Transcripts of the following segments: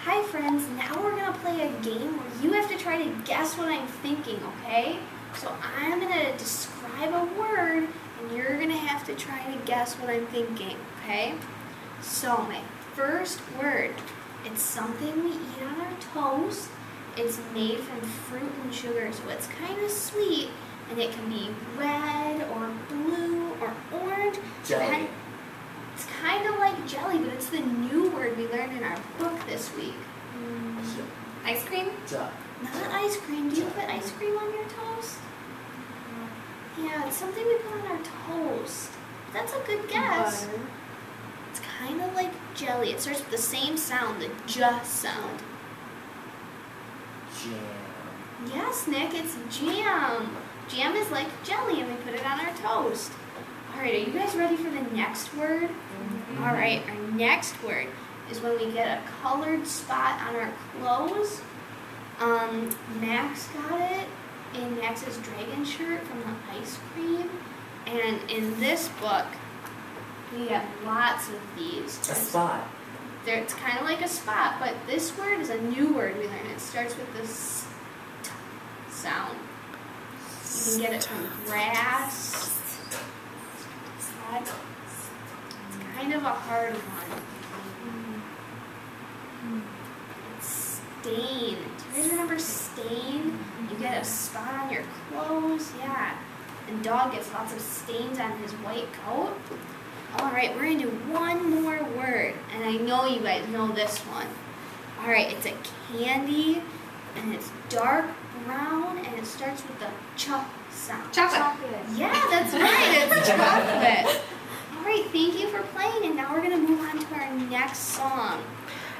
Hi friends, now we're going to play a game where you have to try to guess what I'm thinking, okay? So I'm going to describe a word and you're going to have to try to guess what I'm thinking, okay? So my first word, it's something we eat on our toast. It's made from fruit and sugar, so it's kind of sweet and it can be red or blue or orange. Jelly. It's kind of like jelly, but it's the new word we learned in our book this week. Ice cream? Not ice cream. Do you put ice cream on your toast? Yeah, it's something we put on our toast. That's a good guess. Butter. It's kind of like jelly. It starts with the same sound, the j sound. Jam. Yes, Nick, it's jam. Jam is like jelly, and we put it on our toast. All right, are you guys ready for the next word? Mm-hmm. All right, our next word is when we get a colored spot on our clothes. Max got it in Max's dragon shirt from the ice cream. And in this book, we have lots of these. A spot. It's kind of like a spot, but this word is a new word we learned. It starts with this t sound. You can get it from grass. It's kind of a hard one. It's stain. Do you guys remember stain? You get a spot on your clothes. Yeah. And dog gets lots of stains on his white coat. All right, we're going to do one more word. And I know you guys know this one. All right, it's a candy. And it's dark brown. And it starts with the ch sound. Chocolate. Yeah, that's right. It's chocolate. All right, thank you for playing. And now we're going to move on to our next song.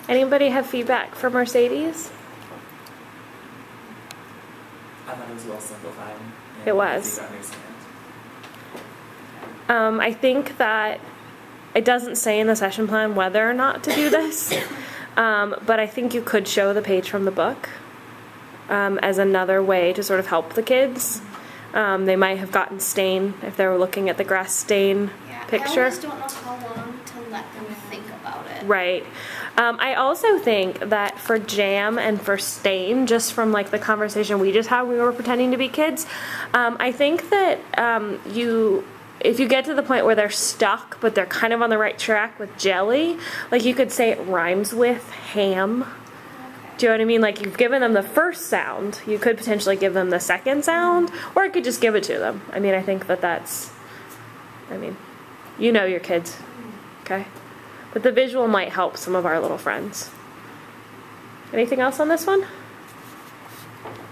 Anybody have feedback for Mercedes? I thought it was well simplified. It was. Easy to understand. I think that it doesn't say in the session plan whether or not to do this, but I think you could show the page from the book as another way to sort of help the kids. They might have gotten stain if they were looking at the grass stain picture. I always don't know how long to let them think about it. Right. I also think that for jam and for stain, just from like the conversation we just had, we were pretending to be kids. I think that if you get to the point where they're stuck, but they're kind of on the right track with jelly, like you could say it rhymes with ham. Okay. Do you know what I mean? Like you've given them the first sound, you could potentially give them the second sound, or you could just give it to them. I mean, I think you know your kids, okay? But the visual might help some of our little friends. Anything else on this one?